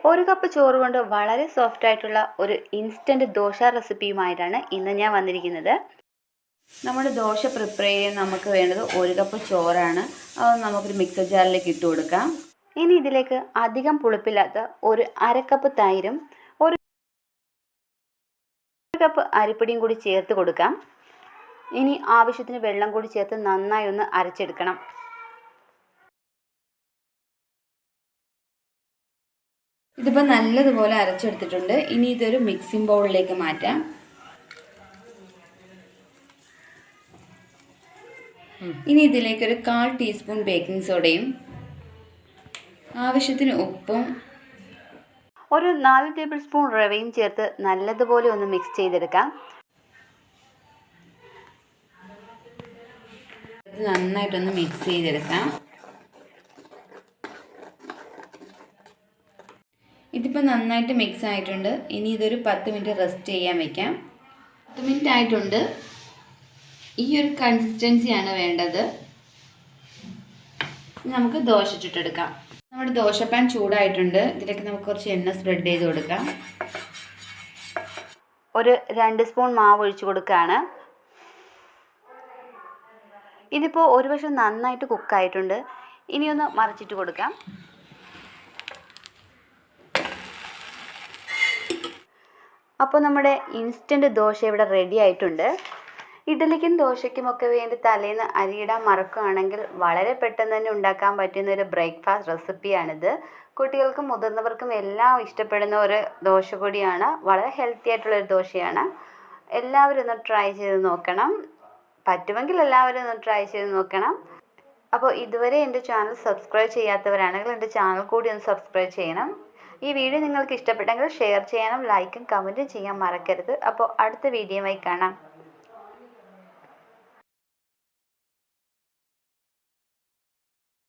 ഒരു കപ്പ് ചോറ് കൊണ്ട് വളരെ സോഫ്റ്റ് ആയിട്ടുള്ള ഒരു ഇൻസ്റ്റൻറ്റ് ദോശ റെസിപ്പിയുമായിട്ടാണ് ഇന്ന് ഞാൻ വന്നിരിക്കുന്നത്. നമ്മുടെ ദോശ പ്രിപ്പയർ ചെയ്യാൻ നമുക്ക് വേണ്ടത് ഒരു കപ്പ് ചോറാണ്. അത് നമുക്കൊരു മിക്സർ ജാറിലേക്ക് ഇട്ട് കൊടുക്കാം. ഇനി ഇതിലേക്ക് അധികം പുളിപ്പില്ലാത്ത ഒരു അരക്കപ്പ് തൈരും ഒരു കപ്പ് അരിപ്പൊടിയും കൂടി ചേർത്ത് കൊടുക്കാം. ഇനി ആവശ്യത്തിന് വെള്ളം കൂടി ചേർത്ത് നന്നായി ഒന്ന് അരച്ചെടുക്കണം. ഇതിപ്പോൾ നല്ലതുപോലെ അരച്ചെടുത്തിട്ടുണ്ട്. ഇനി ഇതൊരു മിക്സിംഗ് ബൗളിലേക്ക് മാറ്റാം. ഇനി ഇതിലേക്ക് ഒരു 1/4 ടീസ്പൂൺ ബേക്കിംഗ് സോഡയും ആവശ്യത്തിന് ഉപ്പും ഒരു 4 ടേബിൾ സ്പൂൺ റവയും ചേർത്ത് നല്ലതുപോലെ ഒന്ന് മിക്സ് ചെയ്തെടുക്കാം. നന്നായിട്ടൊന്ന് മിക്സ് ചെയ്തെടുക്കാം. ഇതിപ്പോൾ നന്നായിട്ട് മിക്സ് ആയിട്ടുണ്ട്. ഇനി ഇതൊരു 10 മിനിറ്റ് റെസ്റ്റ് ചെയ്യാൻ വയ്ക്കാം. 10 മിനിറ്റ് ആയിട്ടുണ്ട്. ഈ ഒരു കൺസിസ്റ്റൻസിയാണ് വേണ്ടത്. നമുക്ക് ദോശ ചുട്ടെടുക്കാം. നമ്മുടെ ദോശപ്പാൻ ചൂടായിട്ടുണ്ട്. ഇതിലേക്ക് നമുക്ക് കുറച്ച് എണ്ണ സ്പ്രെഡ് ചെയ്ത് കൊടുക്കാം. ഒരു 2 സ്പൂൺ മാവ് ഒഴിച്ച് കൊടുക്കുകയാണ്. ഇതിപ്പോൾ ഒരു വശം നന്നായിട്ട് കുക്കായിട്ടുണ്ട്. ഇനിയൊന്ന് മറിച്ചിട്ട് കൊടുക്കാം. അപ്പോൾ നമ്മുടെ ഇൻസ്റ്റൻറ്റ് ദോശ ഇവിടെ റെഡി ആയിട്ടുണ്ട്. ഇഡ്ഡലിക്കും ദോശയ്ക്കുമൊക്കെ വേണ്ടി തലേന്ന് അരിയിടാൻ മറക്കുകയാണെങ്കിൽ വളരെ പെട്ടെന്ന് തന്നെ ഉണ്ടാക്കാൻ പറ്റുന്ന ഒരു ബ്രേക്ക്ഫാസ്റ്റ് റെസിപ്പിയാണിത്. കുട്ടികൾക്കും മുതിർന്നവർക്കും എല്ലാം ഇഷ്ടപ്പെടുന്ന ഒരു ദോശ കൂടിയാണ്. വളരെ ഹെൽത്തി ആയിട്ടുള്ളൊരു ദോശയാണ്. എല്ലാവരും ഒന്ന് ട്രൈ ചെയ്ത് നോക്കണം. പറ്റുമെങ്കിൽ എല്ലാവരും ഒന്ന് ട്രൈ ചെയ്ത് നോക്കണം. അപ്പോൾ ഇതുവരെ എൻ്റെ ചാനൽ സബ്സ്ക്രൈബ് ചെയ്യാത്തവരാണെങ്കിൽ എൻ്റെ ചാനൽ കൂടി ഒന്ന് സബ്സ്ക്രൈബ് ചെയ്യണം. ഈ വീഡിയോ നിങ്ങൾക്ക് ഇഷ്ടപ്പെട്ടെങ്കിൽ ഷെയർ ചെയ്യാനും ലൈക്കും കമൻറ്റും ചെയ്യാൻ മറക്കരുത്. അപ്പോൾ അടുത്ത വീഡിയോയുമായി കാണാം.